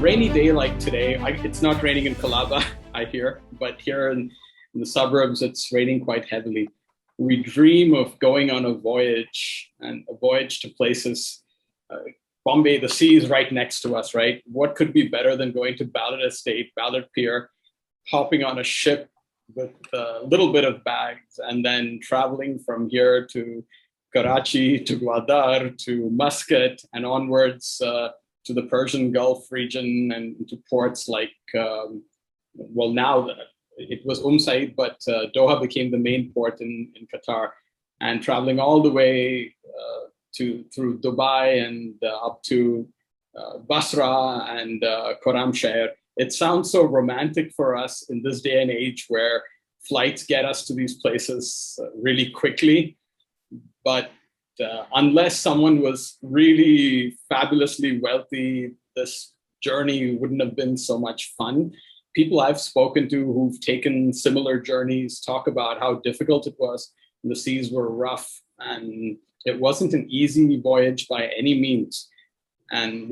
rainy day like today, it's not raining in Colaba, I hear, but here in the suburbs, it's raining quite heavily. We dream of going on a voyage and a voyage to places. Uh, Bombay, the sea is right next to us, right? What could be better than going to Ballard Estate, Ballard Pier, hopping on a ship with a little bit of bags, and then traveling from here to Karachi, to Gwadar, to Muscat, and onwards to the Persian Gulf region and to ports like, well, now it was Said, but Doha became the main port in Qatar, and traveling all the way through Dubai and up to Basra and Khorramshahr. It sounds so romantic for us in this day and age where flights get us to these places really quickly. But unless someone was really fabulously wealthy, this journey wouldn't have been so much fun. People I've spoken to who've taken similar journeys talk about how difficult it was. The seas were rough and it wasn't an easy voyage by any means. And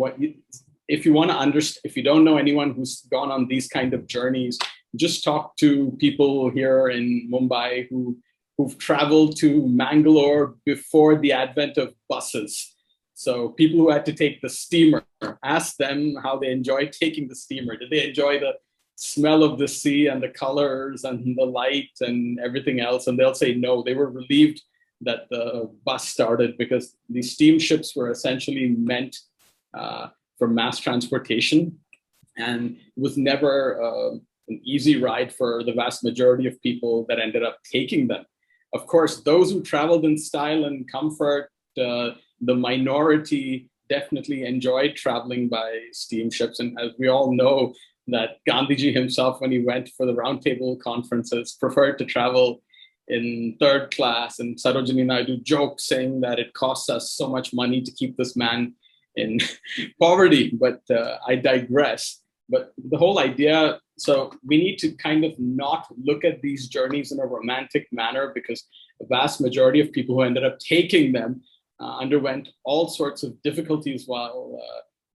if you want to understand, if you don't know anyone who's gone on these kind of journeys, just talk to people here in Mumbai who've traveled to Mangalore before the advent of buses. So people who had to take the steamer, ask them how they enjoyed taking the steamer. Did they enjoy the smell of the sea and the colors and the light and everything else? And they'll say no, they were relieved that the bus started because these steamships were essentially meant for mass transportation. And it was never an easy ride for the vast majority of people that ended up taking them. Of course, those who traveled in style and comfort, the minority definitely enjoyed traveling by steamships. And as we all know, that Gandhiji himself, when he went for the roundtable conferences, preferred to travel in third class. And Sarojini Naidu joked saying that it costs us so much money to keep this man in poverty. But I digress. But the whole idea, so we need to kind of not look at these journeys in a romantic manner because the vast majority of people who ended up taking them underwent all sorts of difficulties while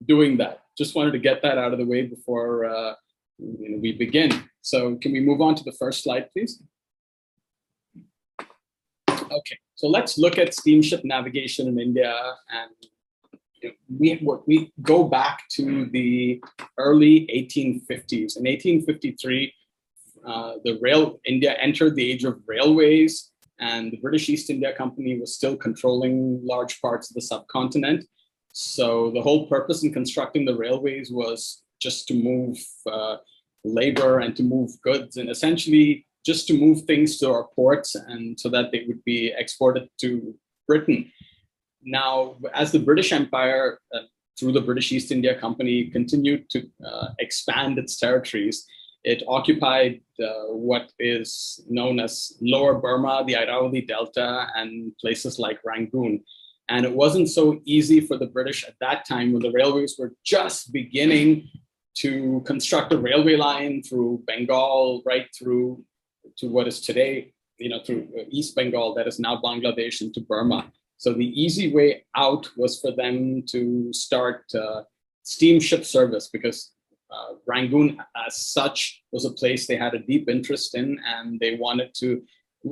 doing that. Just wanted to get that out of the way before we begin. So can we move on to the first slide, please? Okay, so let's look at steamship navigation in India, and we go back to the early 1850s. In 1853, India entered the age of railways, and the British East India Company was still controlling large parts of the subcontinent. So the whole purpose in constructing the railways was just to move labor and to move goods, and essentially just to move things to our ports and so that they would be exported to Britain. Now, as the British Empire, through the British East India Company, continued to expand its territories, it occupied what is known as Lower Burma, the Irrawaddy Delta, and places like Rangoon. And it wasn't so easy for the British at that time when the railways were just beginning to construct a railway line through Bengal, right through to what is today, through East Bengal, that is now Bangladesh, into Burma. So the easy way out was for them to start steamship service because Rangoon as such was a place they had a deep interest in, and they wanted to,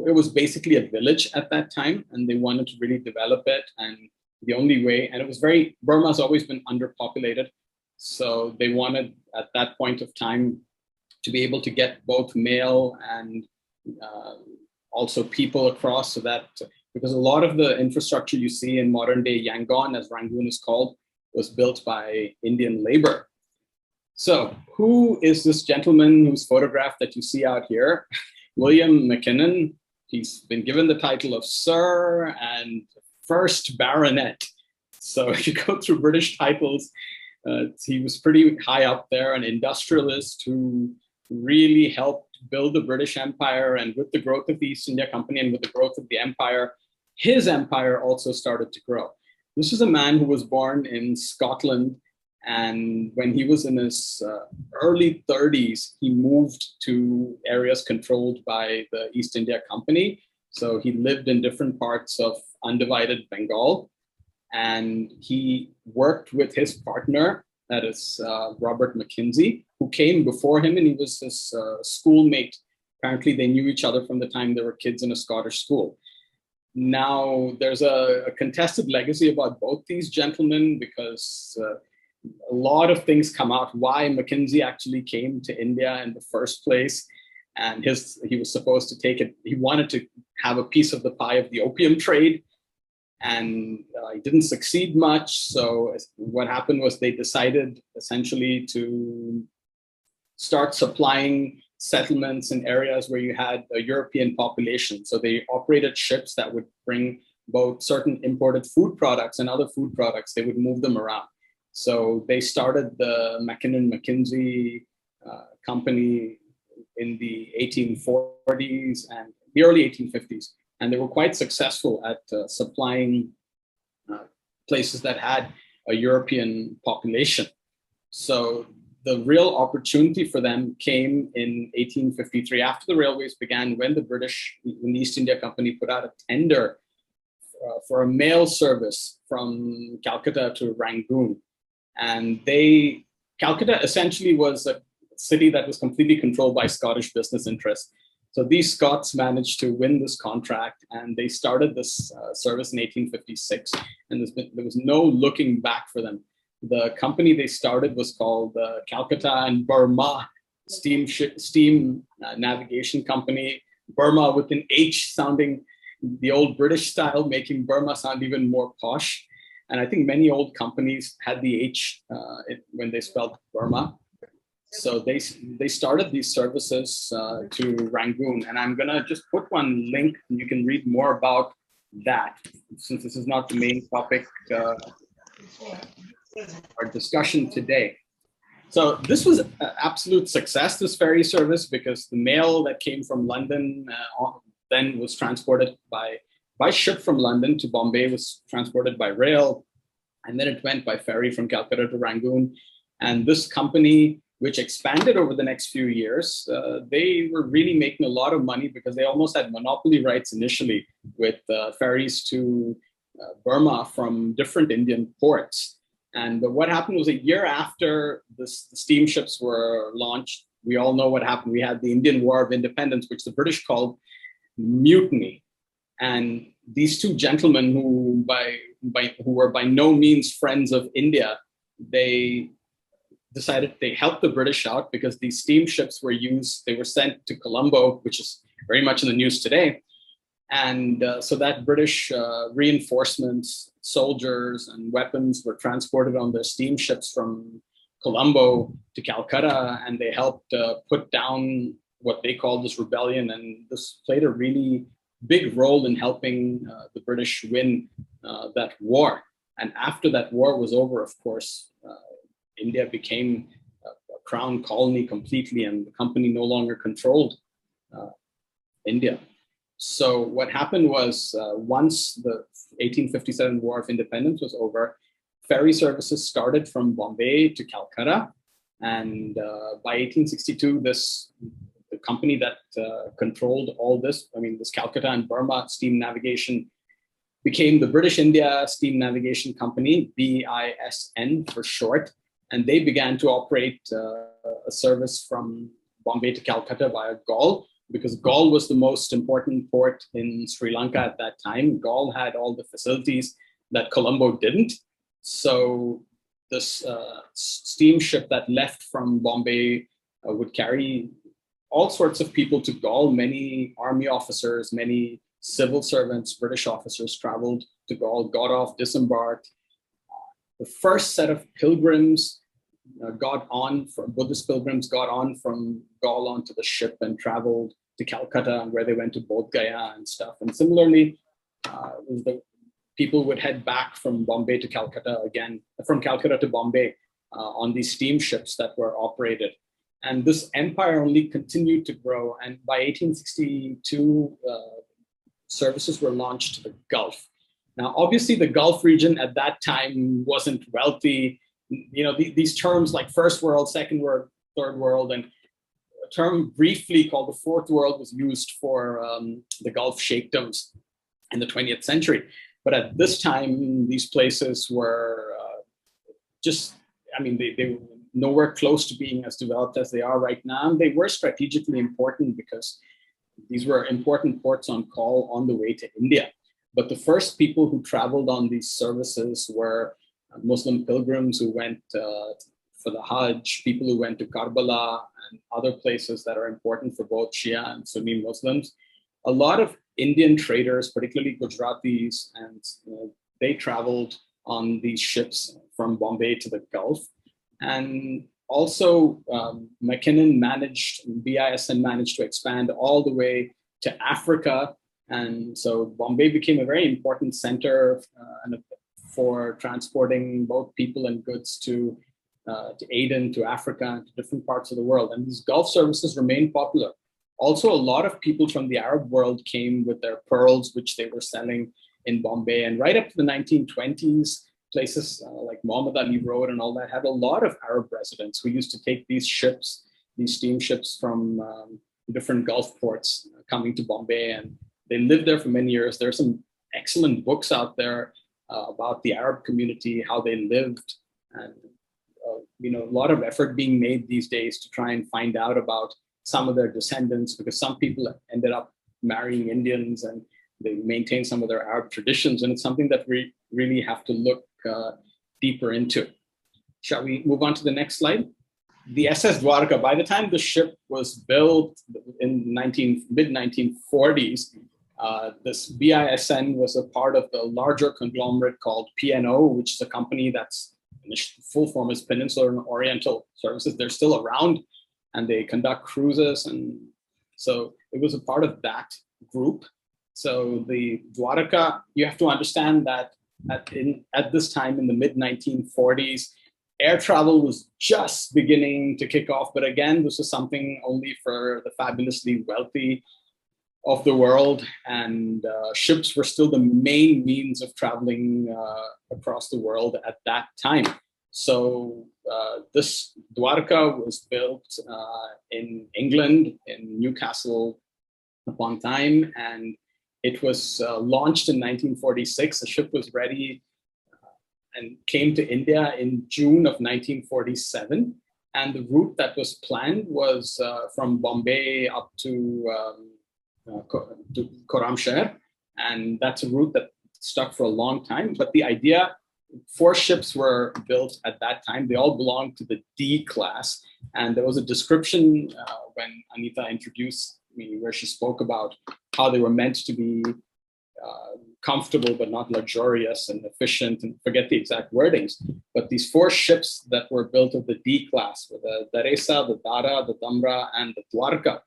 it was basically a village at that time, and they wanted to really develop it. And the only way, and it was Burma's always been underpopulated. So they wanted at that point of time to be able to get both mail and also people across, so that, because a lot of the infrastructure you see in modern day Yangon, as Rangoon is called, was built by Indian labor. So who is this gentleman whose photograph that you see out here? William McKinnon. He's been given the title of Sir and First Baronet. So if you go through British titles, he was pretty high up there, an industrialist who really helped build the British Empire. And with the growth of the East India Company and with the growth of the empire, his empire also started to grow. This is a man who was born in Scotland, and when he was in his early 30s, he moved to areas controlled by the East India Company. So he lived in different parts of undivided Bengal, and he worked with his partner, that is Robert McKenzie, who came before him, and he was his schoolmate. Apparently, they knew each other from the time they were kids in a Scottish school. Now, there's a contested legacy about both these gentlemen because a lot of things come out why McKenzie actually came to India in the first place. And he was supposed to take it. He wanted to have a piece of the pie of the opium trade, and he didn't succeed much. So what happened was they decided essentially to start supplying settlements in areas where you had a European population. So they operated ships that would bring both certain imported food products and other food products. They would move them around. So they started the Mackinnon-McKenzie company in the 1840s and the early 1850s. And they were quite successful at supplying places that had a European population. So the real opportunity for them came in 1853, after the railways began, when the East India Company put out a tender for a mail service from Calcutta to Rangoon. And Calcutta essentially was a city that was completely controlled by Scottish business interests. So these Scots managed to win this contract, and they started this service in 1856. And there was no looking back for them. The company they started was called Calcutta and Burma Steam Navigation Company. Burma with an H, sounding the old British style, making Burma sound even more posh. And I think many old companies had the H when they spelled Burma. So they started these services to Rangoon. And I'm going to just put one link, and you can read more about that, since this is not the main topic our discussion today. So this was an absolute success, this ferry service, because the mail that came from London then was transported by ship from London to Bombay, was transported by rail, and then it went by ferry from Calcutta to Rangoon. And this company, which expanded over the next few years, they were really making a lot of money because they almost had monopoly rights initially with ferries to Burma from different Indian ports. And what happened was, a year after the steamships were launched, we all know what happened. We had the Indian War of Independence, which the British called mutiny. And these two gentlemen, who were by no means friends of India, they decided they helped the British out because these steamships they were sent to Colombo, which is very much in the news today. And so that British reinforcements, soldiers and weapons were transported on their steamships from Colombo to Calcutta, and they helped put down what they called this rebellion. And this played a really big role in helping the British win that war. And after that war was over, of course, India became a crown colony completely, and the company no longer controlled India. So what happened was, once the 1857 War of Independence was over, ferry services started from Bombay to Calcutta. And by 1862, the company that controlled all this, this Calcutta and Burma steam navigation, became the British India Steam Navigation Company, BISN for short. And they began to operate a service from Bombay to Calcutta via Galle, because Galle was the most important port in Sri Lanka at that time. Galle had all the facilities that Colombo didn't. So this steamship that left from Bombay would carry all sorts of people to Galle. Many army officers, many civil servants, British officers traveled to Galle, got off, disembarked. The first set of pilgrims Buddhist pilgrims got on from Galle onto the ship and traveled to Calcutta, where they went to Bodh Gaya and stuff. And similarly, the people would head back from Bombay to Calcutta again, from Calcutta to Bombay on these steamships that were operated. And this empire only continued to grow. And by 1862, services were launched to the Gulf. Now, obviously, the Gulf region at that time wasn't wealthy. These terms like first world, second world, third world, and a term briefly called the fourth world was used for the Gulf sheikdoms in the 20th century. But at this time, these places were just I mean, they were nowhere close to being as developed as they are right now. And they were strategically important because these were important ports on call on the way to India. But the first people who traveled on these services were Muslim pilgrims who went for the Hajj, people who went to Karbala and other places that are important for both Shia and Sunni Muslims. A lot of Indian traders, particularly Gujaratis, and they traveled on these ships from Bombay to the Gulf. And also BISN managed to expand all the way to Africa. And so Bombay became a very important center for transporting both people and goods to Aden, to Africa, and to different parts of the world. And these Gulf services remained popular. Also, a lot of people from the Arab world came with their pearls, which they were selling in Bombay. And right up to the 1920s, places like Muhammad Ali Road and all that had a lot of Arab residents who used to take these ships, these steamships from different Gulf ports coming to Bombay. And they lived there for many years. There are some excellent books out there about the Arab community, how they lived. And a lot of effort being made these days to try and find out about some of their descendants, because some people ended up marrying Indians and they maintain some of their Arab traditions. And it's something that we really have to look deeper into. Shall we move on to the next slide? The SS Dwarka, by the time the ship was built in mid-1940s, this BISN was a part of the larger conglomerate called P&O, which is a company that's in the full form is Peninsular and Oriental Services. They're still around and they conduct cruises. And so it was a part of that group. So the Dwarka, you have to understand that at this time in the mid-1940s, air travel was just beginning to kick off. But again, this was something only for the fabulously wealthy of the world. And ships were still the main means of traveling across the world at that time. So this Dwarka was built in England, in Newcastle upon Tyne, and it was launched in 1946. The ship was ready and came to India in June of 1947. And the route that was planned was from Bombay up to Khorramshahr. And that's a route that stuck for a long time. But the idea, 4 ships were built at that time. They all belonged to the D class. And there was a description when Anita introduced me where she spoke about how they were meant to be comfortable but not luxurious and efficient, and forget the exact wordings. But these 4 ships that were built of the D class were the Daresa, the Dara, the Damra, and the Dwarka.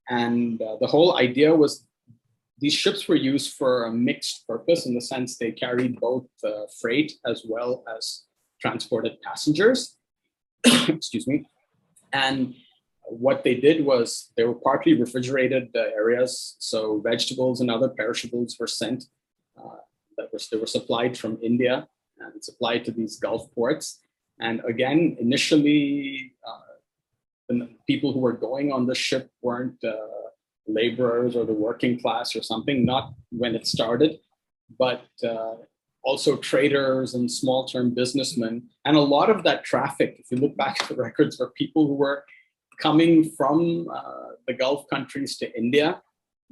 And the whole idea was these ships were used for a mixed purpose, in the sense they carried both freight as well as transported passengers. Excuse me. And what they did was they were partly refrigerated areas, so vegetables and other perishables were sent. They were supplied from India and supplied to these Gulf ports. And again, initially, the people who were going on the ship weren't laborers or the working class or something, not when it started, but also traders and small-term businessmen. And a lot of that traffic, if you look back at the records, were people who were coming from the Gulf countries to India,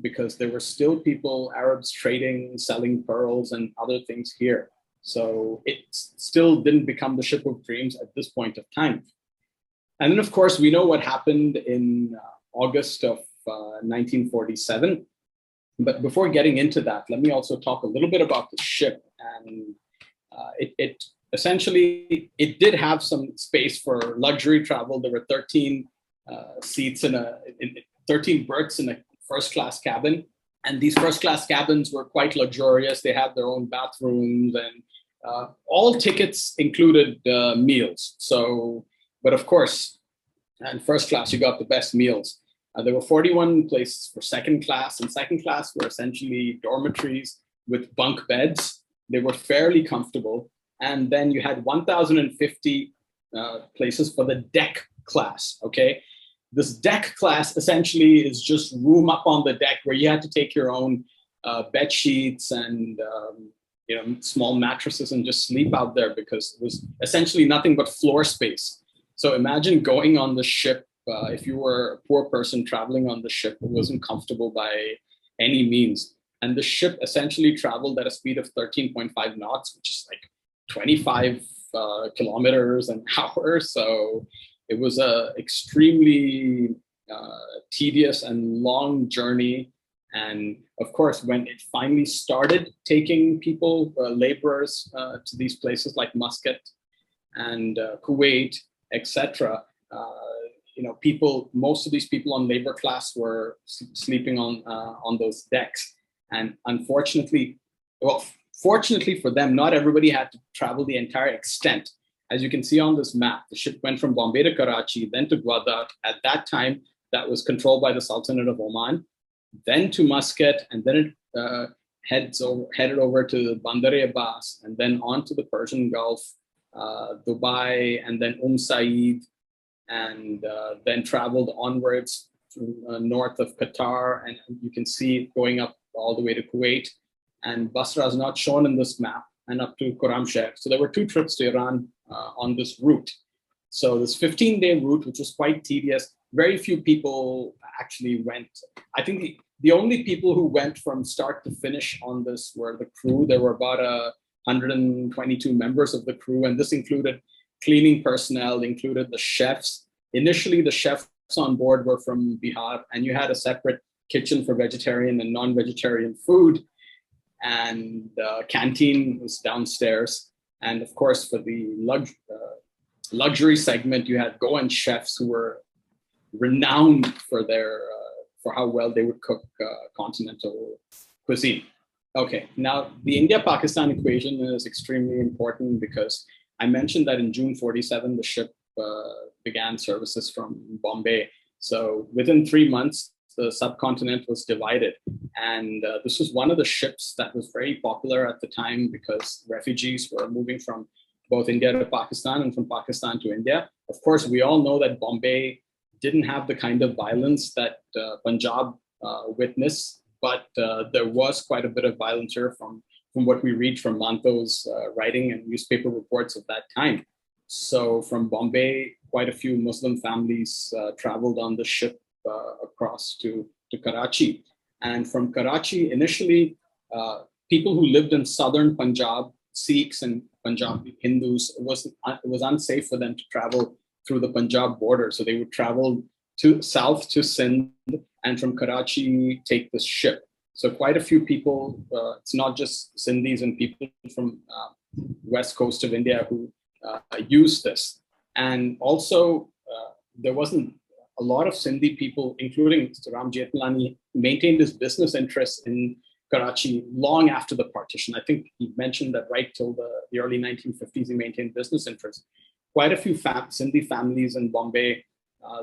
because there were still people, Arabs trading, selling pearls and other things here. So it still didn't become the ship of dreams at this point of time. And then, of course, we know what happened in August of 1947. But before getting into that, let me also talk a little bit about the ship. And it essentially did have some space for luxury travel. There were 13 seats in 13 berths in a first-class cabin. And these first-class cabins were quite luxurious. They had their own bathrooms, and all tickets included meals. So, but of course, in first class, you got the best meals. There were 41 places for second class, and second class were essentially dormitories with bunk beds. They were fairly comfortable. And then you had 1,050 places for the deck class, okay? This deck class essentially is just room up on the deck where you had to take your own bed sheets and small mattresses and just sleep out there because it was essentially nothing but floor space. So imagine going on the ship. If you were a poor person traveling on the ship, it wasn't comfortable by any means. And the ship essentially traveled at a speed of 13.5 knots, which is like 25 kilometers an hour. So it was a extremely tedious and long journey. And of course, when it finally started taking people, laborers to these places like Muscat and Kuwait, etc., most of these people on labor class were sleeping on those decks. And unfortunately, fortunately for them, not everybody had to travel the entire extent. As you can see on this map, the ship went from Bombay to Karachi, then to Gwadar. At that time, that was controlled by the Sultanate of Oman, then to Muscat, and then it headed over to Bandar-e-Abbas, and then on to the Persian Gulf, Dubai, and then Said, and then traveled onwards to, north of Qatar, and you can see it going up all the way to Kuwait. And Basra is not shown in this map, and up to Khurramshahr. So there were 2 trips to Iran on this route. So this 15-day route, which was quite tedious, very few people actually went. I think the only people who went from start to finish on this were the crew. There were about 122 members of the crew, and this included cleaning personnel, included the chefs. Initially, the chefs on board were from Bihar, and you had a separate kitchen for vegetarian and non-vegetarian food, and the canteen was downstairs. And of course, for the luxury segment, you had Goan chefs who were renowned for for how well they would cook continental cuisine. Okay, now the India-Pakistan equation is extremely important because I mentioned that in June 47, the ship began services from Bombay. So within 3 months, the subcontinent was divided. And this was one of the ships that was very popular at the time because refugees were moving from both India to Pakistan and from Pakistan to India. Of course, we all know that Bombay didn't have the kind of violence that Punjab witnessed, but there was quite a bit of violence here from what we read from Manto's writing and newspaper reports of that time. So from Bombay, quite a few Muslim families traveled on the ship across to Karachi. And from Karachi, initially, people who lived in southern Punjab, Sikhs and Punjabi Hindus, it was unsafe for them to travel through the Punjab border. So they would travel south to Sindh, and from Karachi, take this ship. So quite a few people, it's not just Sindhis and people from west coast of India who used this. And also, there wasn't a lot of Sindhi people, including Mr. Ram Jethmalani, maintained his business interests in Karachi long after the partition. I think he mentioned that right till the early 1950s, he maintained business interests. Quite a few Sindhi families in Bombay,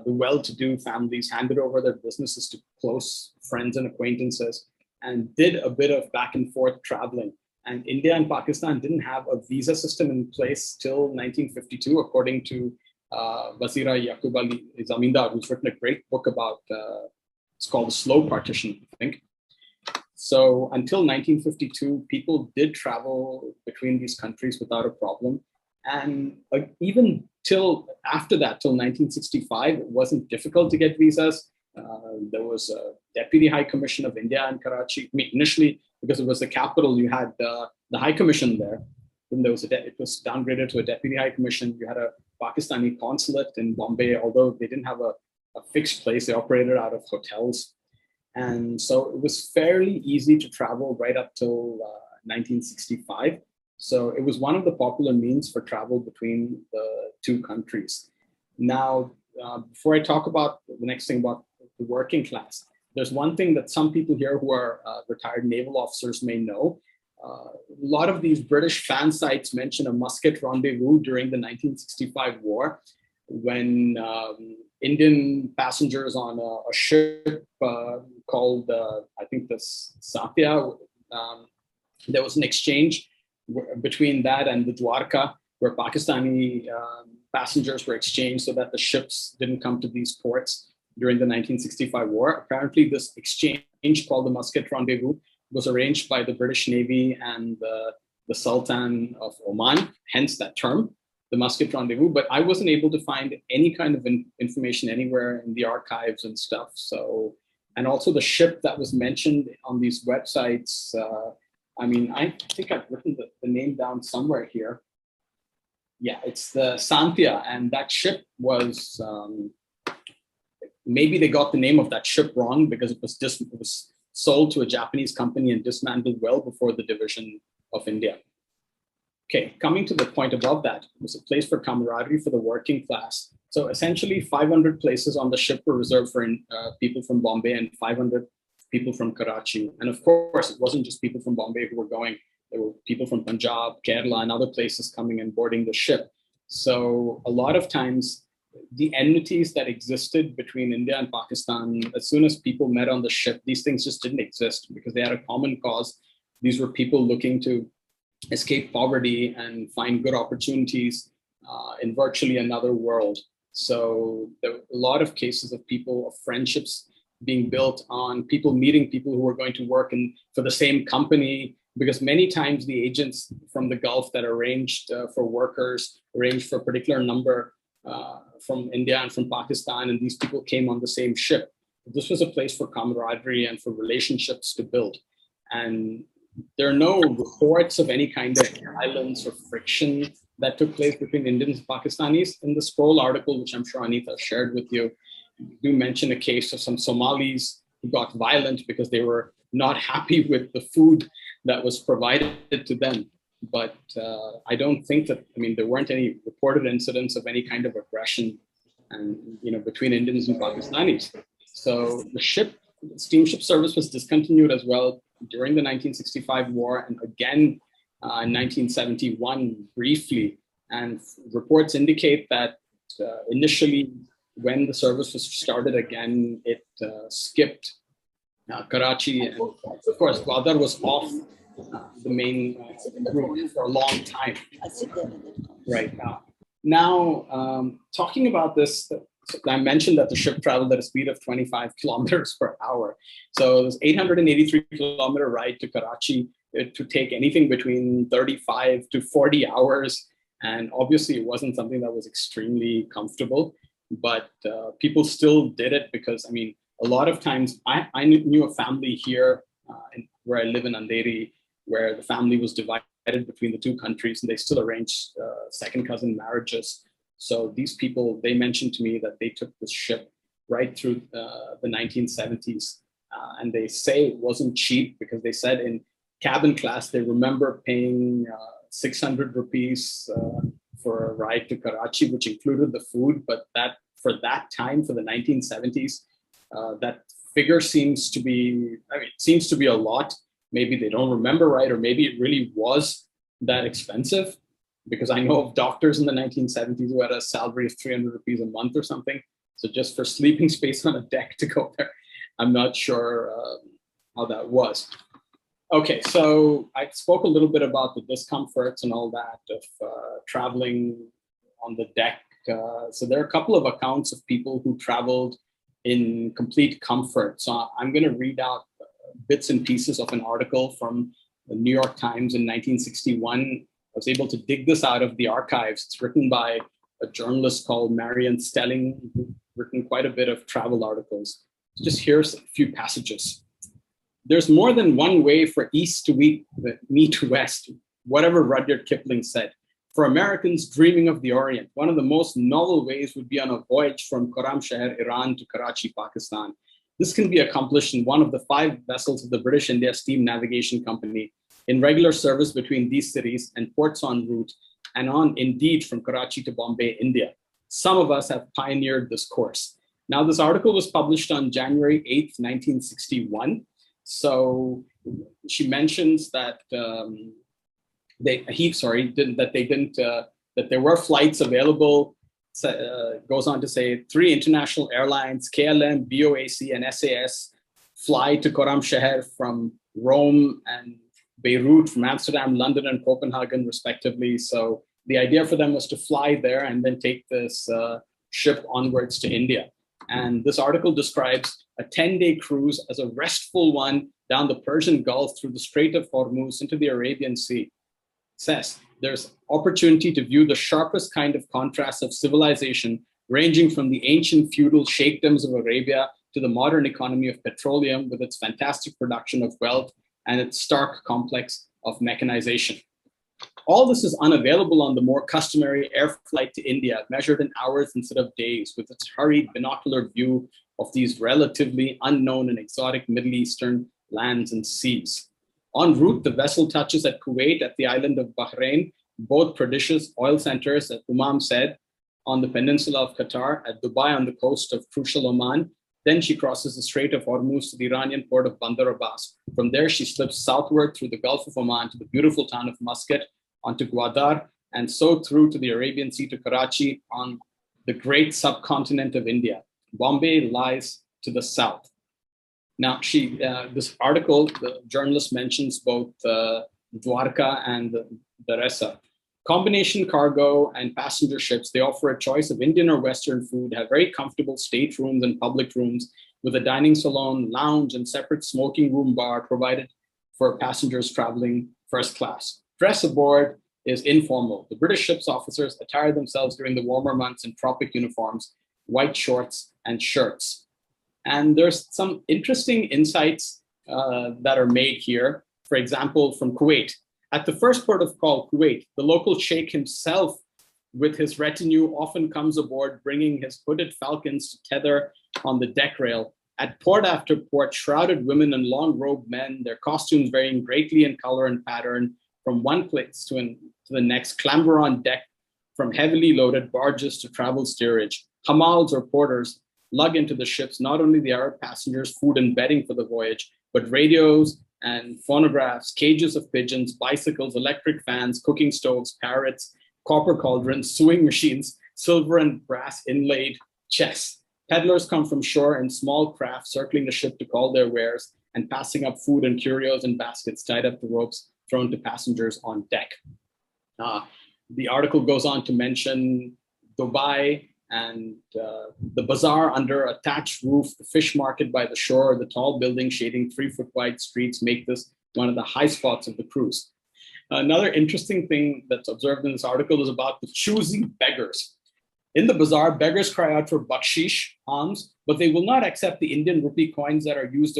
the well-to-do families, handed over their businesses to close friends and acquaintances and did a bit of back and forth traveling. And India and Pakistan didn't have a visa system in place till 1952, according to Wazira Yaqub Ali Zamindar, who's written a great book about, it's called The Slow Partition, I think. So until 1952, people did travel between these countries without a problem. And even till after that, till 1965, it wasn't difficult to get visas. There was a Deputy High Commission of India in Karachi. I mean, initially, because it was the capital, you had the High Commission there. Then there was it was downgraded to a Deputy High Commission. You had a Pakistani consulate in Bombay, although they didn't have a fixed place. They operated out of hotels. And so it was fairly easy to travel right up till 1965. So it was one of the popular means for travel between the two countries. Now, before I talk about the next thing about the working class, there's one thing that some people here who are retired naval officers may know. A lot of these British fan sites mention a Muscat rendezvous during the 1965 war when Indian passengers on a ship called, I think the Satya, there was an exchange between that and the Dwarka, where Pakistani passengers were exchanged so that the ships didn't come to these ports during the 1965 war. Apparently, this exchange called the Muscat Rendezvous was arranged by the British Navy and the the Sultan of Oman, hence that term, the Muscat Rendezvous. But I wasn't able to find any kind of information anywhere in the archives and stuff. So, and also the ship that was mentioned on these websites, I mean, I think I've written the name down somewhere here. Yeah, it's the Santhia, and that ship was, maybe they got the name of that ship wrong because it was sold to a Japanese company and dismantled well before the division of India. Okay, coming to the point above that, it was a place for camaraderie for the working class. So essentially 500 places on the ship were reserved for people from Bombay and 500 people from Karachi. And of course, it wasn't just people from Bombay who were going. There were people from Punjab, Kerala, and other places coming and boarding the ship. So a lot of times, the enmities that existed between India and Pakistan, as soon as people met on the ship, these things just didn't exist because they had a common cause. These were people looking to escape poverty and find good opportunities in virtually another world. So there were a lot of cases of people, of friendships being built on people meeting people who were going to work for the same company, because many times the agents from the Gulf that arranged for workers, arranged for a particular number from India and from Pakistan, and these people came on the same ship. This was a place for camaraderie and for relationships to build. And there are no reports of any kind of violence or friction that took place between Indians and Pakistanis. In the Scroll article, which I'm sure Anita shared with you, do mention a case of some Somalis who got violent because they were not happy with the food that was provided to them. But I don't think that, I mean, there weren't any reported incidents of any kind of aggression and, between Indians and Pakistanis. So the steamship service was discontinued as well during the 1965 war and again in 1971 briefly. And reports indicate that initially when the service was started again, it skipped Karachi, and of course Gwadar was off the main route for a long time. Right now, talking about this, I mentioned that the ship traveled at a speed of 25 kilometers per hour. So this 883 kilometer ride to Karachi, to take anything between 35 to 40 hours. And obviously it wasn't something that was extremely comfortable, but people still did it because, I mean, a lot of times I knew a family here where I live in Andheri, where the family was divided between the two countries and they still arranged second cousin marriages. So these people, they mentioned to me that they took this ship right through the 1970s. And they say it wasn't cheap because they said in cabin class, they remember paying 600 rupees for a ride to Karachi, which included the food. But that for that time, for the 1970s, that figure seems to be, it seems to be a lot. Maybe they don't remember right, or maybe it really was that expensive, because I know of doctors in the 1970s who had a salary of 300 rupees a month or something. So just for sleeping space on a deck to go there, I'm not sure how that was. Okay, so I spoke a little bit about the discomforts and all that of traveling on the deck. So there are a couple of accounts of people who traveled in complete comfort. So I'm going to read out bits and pieces of an article from the New York Times in 1961. I was able to dig this out of the archives. It's written by a journalist called Marion Stelling, who's written quite a bit of travel articles. So just here's a few passages. There's more than one way for East to meet West, whatever Rudyard Kipling said. For Americans dreaming of the Orient, one of the most novel ways would be on a voyage from Khorramshahr, Iran to Karachi, Pakistan. This can be accomplished in one of the 5 vessels of the British India Steam Navigation Company in regular service between these cities and ports en route, and on indeed from Karachi to Bombay, India. Some of us have pioneered this course. Now, this article was published on January 8th, 1961. So she mentions that that there were flights available. Goes on to say 3 international airlines, KLM, BOAC, and SAS, fly to Khorramshahr from Rome, and Beirut from Amsterdam, London, and Copenhagen, respectively. So the idea for them was to fly there and then take this ship onwards to India. And this article describes a 10-day cruise as a restful one down the Persian Gulf through the Strait of Hormuz into the Arabian Sea. says there's opportunity to view the sharpest kind of contrast of civilization, ranging from the ancient feudal sheikdoms of Arabia to the modern economy of petroleum with its fantastic production of wealth and its stark complex of mechanization. All this is unavailable on the more customary air flight to India, measured in hours instead of days, with its hurried binocular view of these relatively unknown and exotic Middle Eastern lands and seas. En route, the vessel touches at Kuwait, at the island of Bahrain, both prodigious oil centers, as Umam said, on the peninsula of Qatar, at Dubai on the coast of crucial Oman. Then she crosses the Strait of Hormuz to the Iranian port of Bandar Abbas. From there, she slips southward through the Gulf of Oman to the beautiful town of Muscat, onto Gwadar, and so through to the Arabian Sea to Karachi on the great subcontinent of India. Bombay lies to the south. Now, this article, the journalist mentions both Dwarka and the Ressa. Combination cargo and passenger ships, they offer a choice of Indian or Western food, have very comfortable state rooms and public rooms with a dining salon, lounge, and separate smoking room bar provided for passengers traveling first class. Dress aboard is informal. The British ship's officers attire themselves during the warmer months in tropic uniforms, white shorts and shirts. And there's some interesting insights that are made here. For example, from Kuwait. At the first port of call, Kuwait, the local sheikh himself with his retinue often comes aboard, bringing his hooded falcons to tether on the deck rail. At port after port, shrouded women and long-robed men, their costumes varying greatly in color and pattern, from one place to the next, clamber on deck from heavily loaded barges to travel steerage. Hamals or porters lug into the ships not only the Arab passengers' food and bedding for the voyage, but radios and phonographs, cages of pigeons, bicycles, electric fans, cooking stoves, parrots, copper cauldrons, sewing machines, silver and brass inlaid chests. Peddlers come from shore in small craft, circling the ship to call their wares and passing up food and curios in baskets tied up to ropes thrown to passengers on deck. The article goes on to mention Dubai and the bazaar under a thatched roof, the fish market by the shore, the tall building shading 3-foot wide streets make this one of the high spots of the cruise. Another interesting thing that's observed in this article is about the choosy beggars. In the bazaar, beggars cry out for bakshish, alms, but they will not accept the Indian rupee coins that are used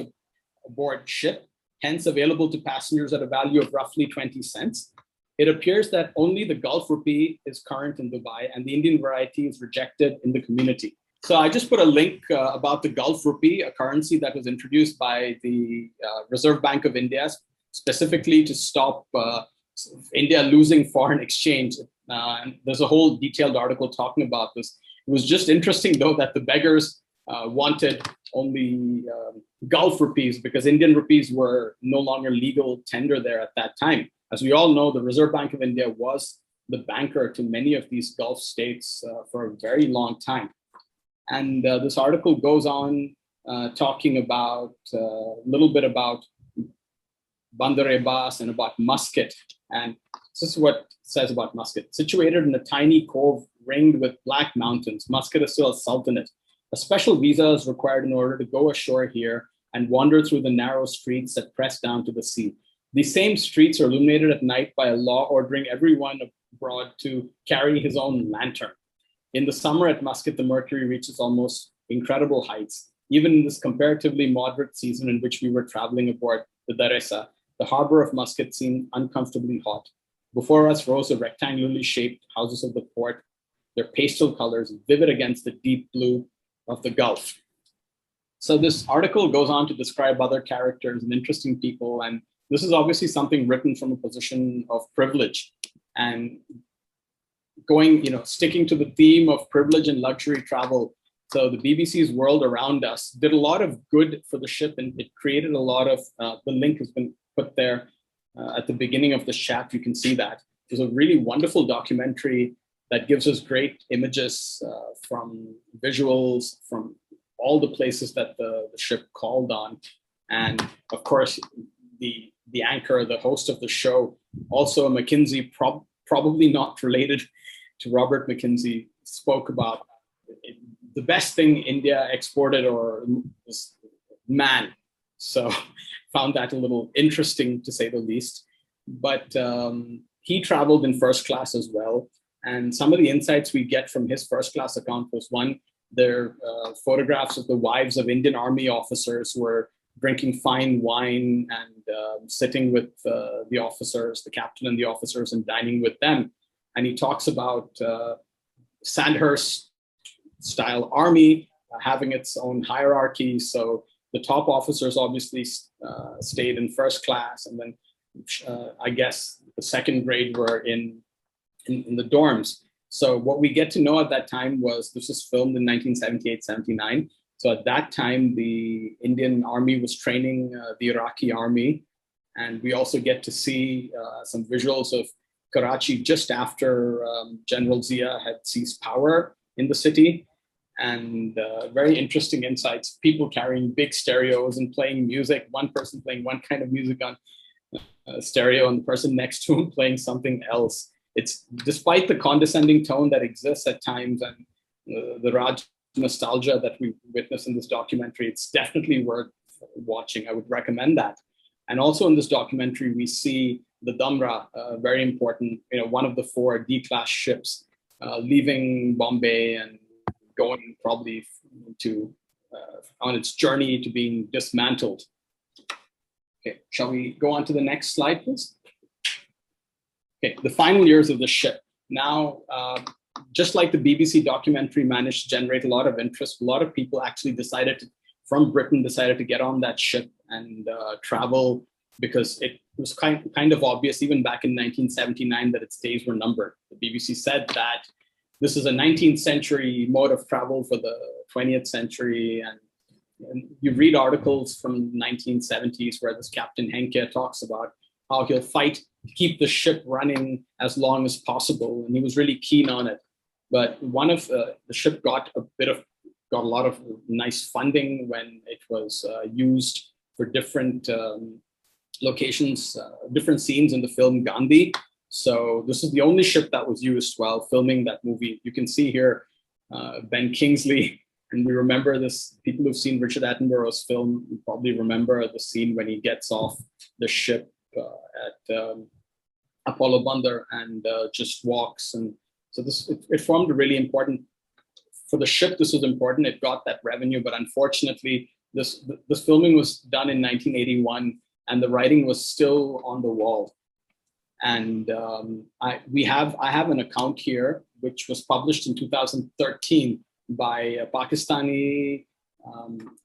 aboard ship, hence available to passengers at a value of roughly 20 cents. It appears that only the Gulf rupee is current in Dubai and the Indian variety is rejected in the community. So I just put a link about the Gulf rupee, a currency that was introduced by the Reserve Bank of India, specifically to stop India losing foreign exchange. And there's a whole detailed article talking about this. It was just interesting, though, that the beggars wanted only Gulf rupees because Indian rupees were no longer legal tender there at that time. As we all know, the Reserve Bank of India was the banker to many of these Gulf states for a very long time. And this article goes on talking about a little bit about Bandar Abbas and about Muscat. And this is what it says about Muscat. Situated in a tiny cove ringed with black mountains, Muscat is still a sultanate. A special visa is required in order to go ashore here and wander through the narrow streets that press down to the sea. These same streets are illuminated at night by a law ordering everyone abroad to carry his own lantern. In the summer at Muscat, the mercury reaches almost incredible heights. Even in this comparatively moderate season in which we were traveling aboard the Daresa, the harbor of Muscat seemed uncomfortably hot. Before us rose the rectangularly shaped houses of the port, their pastel colors vivid against the deep blue of the Gulf. So this article goes on to describe other characters and interesting people, and this is obviously something written from a position of privilege and sticking to the theme of privilege and luxury travel. So the BBC's World Around Us did a lot of good for the ship, and it created a lot of, the link has been put there at the beginning of the chat. You can see that. It was a really wonderful documentary that gives us great images from visuals from all the places that the ship called on. And of course, the anchor, the host of the show, also a McKinsey, probably not related to Robert McKinsey, spoke about the best thing India exported was man. So found that a little interesting, to say the least. But he traveled in first class as well. And some of the insights we get from his first class account was one, there are photographs of the wives of Indian Army officers who were drinking fine wine and sitting with the officers, the captain and the officers, and dining with them. And he talks about Sandhurst style army having its own hierarchy. So the top officers obviously stayed in first class, and then I guess the second grade were in the dorms. So what we get to know at that time was, this was filmed in 1978-79. So at that time, the Indian Army was training the Iraqi army. And we also get to see some visuals of Karachi just after General Zia had seized power in the city. And very interesting insights, people carrying big stereos and playing music, one person playing one kind of music on stereo and the person next to him playing something else. It's, despite the condescending tone that exists at times and the Raj nostalgia that we witness in this documentary, it's definitely worth watching. I would recommend that. And also in this documentary, we see the Damra, very important, one of the 4 D-class ships leaving Bombay and going probably to on its journey to being dismantled. Okay, shall we go on to the next slide, please? Okay, the final years of the ship. Now, just like the BBC documentary managed to generate a lot of interest, a lot of people actually from Britain decided to get on that ship and travel, because it was kind of obvious even back in 1979 that its days were numbered. The BBC said that this is a 19th century mode of travel for the 20th century. And you read articles from the 1970s where this Captain Henke talks about how he'll fight to keep the ship running as long as possible. And he was really keen on it. But one of the ship got a lot of nice funding when it was used for different locations, different scenes in the film Gandhi. So this is the only ship that was used while filming that movie. You can see here Ben Kingsley, and we remember this. People who've seen Richard Attenborough's film probably remember the scene when he gets off the ship at Apollo Bandar and just walks. And so it formed a really important, for the ship, this was important. It got that revenue, but unfortunately, this filming was done in 1981, and the writing was still on the wall. And I have an account here, which was published in 2013 by a Pakistani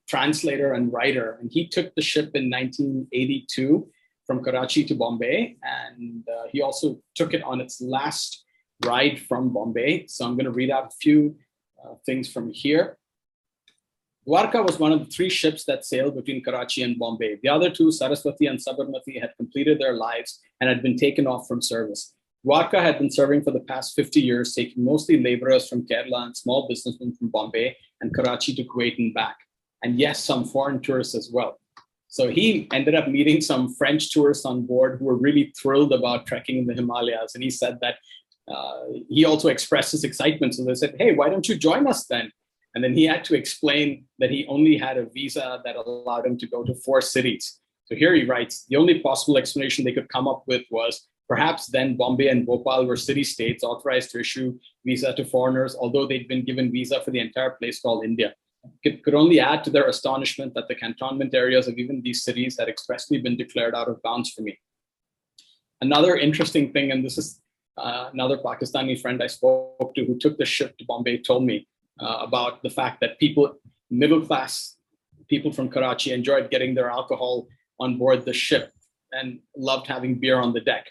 translator and writer. And he took the ship in 1982 from Karachi to Bombay. And he also took it on its last ride from Bombay. So I'm going to read out a few things from here. Dwarka was one of the 3 ships that sailed between Karachi and Bombay. The other 2, Saraswati and Sabarmati, had completed their lives and had been taken off from service. Dwarka had been serving for the past 50 years, taking mostly laborers from Kerala and small businessmen from Bombay and Karachi to Kuwait and back. And yes, some foreign tourists as well. So he ended up meeting some French tourists on board who were really thrilled about trekking in the Himalayas. And he said that he also expressed his excitement. So they said, hey, why don't you join us then? And then he had to explain that he only had a visa that allowed him to go to 4 cities. So here he writes, the only possible explanation they could come up with was perhaps then Bombay and Bhopal were city-states authorized to issue visa to foreigners, although they'd been given visa for the entire place called India. It could only add to their astonishment that the cantonment areas of even these cities had expressly been declared out of bounds for me. Another interesting thing, and this is another Pakistani friend I spoke to who took the ship to Bombay, told me about the fact that middle-class people from Karachi enjoyed getting their alcohol on board the ship and loved having beer on the deck.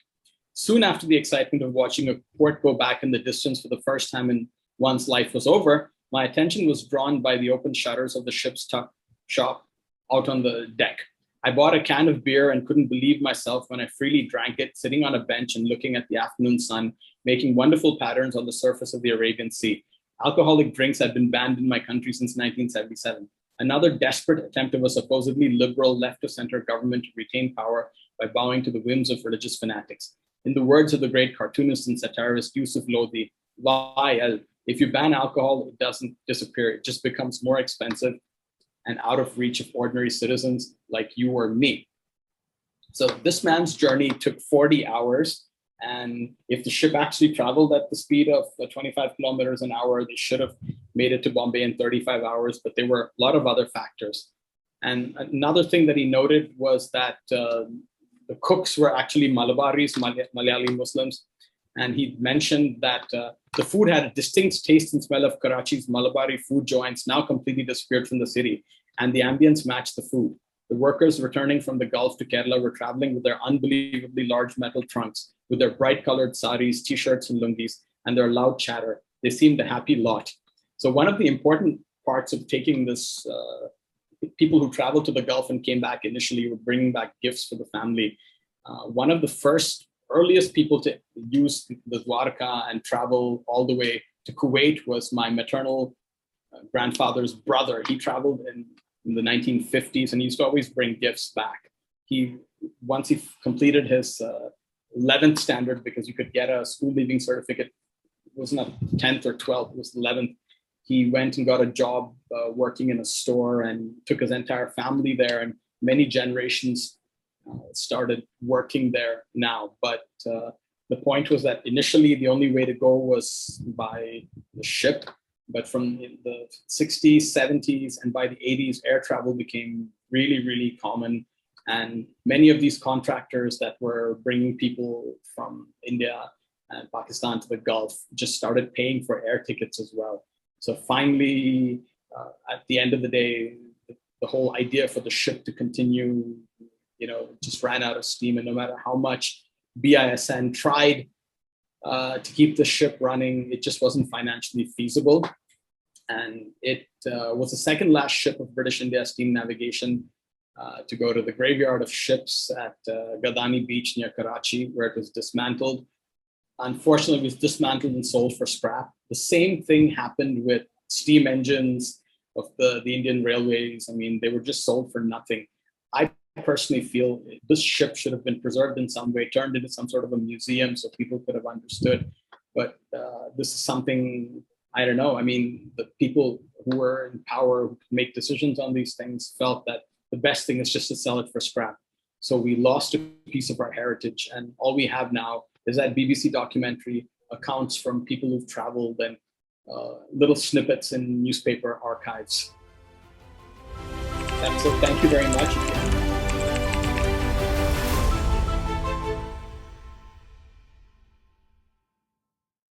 Soon after the excitement of watching a port go back in the distance for the first time in one's life was over, my attention was drawn by the open shutters of the ship's tuck shop out on the deck. I bought a can of beer and couldn't believe myself when I freely drank it, sitting on a bench and looking at the afternoon sun, making wonderful patterns on the surface of the Arabian Sea. Alcoholic drinks had been banned in my country since 1977. Another desperate attempt of a supposedly liberal left-of-center government to retain power by bowing to the whims of religious fanatics. In the words of the great cartoonist and satirist Yusuf Lodi, if you ban alcohol, it doesn't disappear. It just becomes more expensive and out of reach of ordinary citizens like you or me. So this man's journey took 40 hours. And if the ship actually traveled at the speed of 25 kilometers an hour, they should have made it to Bombay in 35 hours, but there were a lot of other factors. And another thing that he noted was that the cooks were actually Malabaris, Malayali Muslims. And he mentioned that the food had a distinct taste and smell of Karachi's Malabari food joints, now completely disappeared from the city. And the ambience matched the food. The workers returning from the Gulf to Kerala were traveling with their unbelievably large metal trunks, with their bright colored saris, t-shirts, and lungis, and their loud chatter. They seemed a happy lot. So one of the important parts of taking this, people who traveled to the Gulf and came back initially were bringing back gifts for the family. One of the earliest people to use the Dwarka and travel all the way to Kuwait was my maternal grandfather's brother. He traveled in the 1950s, and he used to always bring gifts back. Once he completed his 11th standard, because you could get a school leaving certificate, it was not 10th or 12th, it was 11th. He went and got a job working in a store and took his entire family there, and many generations started working there now. But the point was that initially the only way to go was by the ship. But from the 60s, 70s, and by the 80s, air travel became really, really common. And many of these contractors that were bringing people from India and Pakistan to the Gulf just started paying for air tickets as well. So finally, at the end of the day, the whole idea for the ship to continue, just ran out of steam. And no matter how much BISN tried to keep the ship running, it just wasn't financially feasible. And it was the second last ship of British India steam navigation to go to the graveyard of ships at Gadani Beach near Karachi, where it was dismantled. Unfortunately, it was dismantled and sold for scrap. The same thing happened with steam engines of the Indian railways. I mean, they were just sold for nothing. I personally feel this ship should have been preserved in some way, turned into some sort of a museum so people could have understood. But this is something, I don't know. I mean, the people who were in power, who make decisions on these things, felt that the best thing is just to sell it for scrap. So we lost a piece of our heritage. And all we have now is that BBC documentary, accounts from people who've traveled, and little snippets in newspaper archives. That's it. Thank you very much.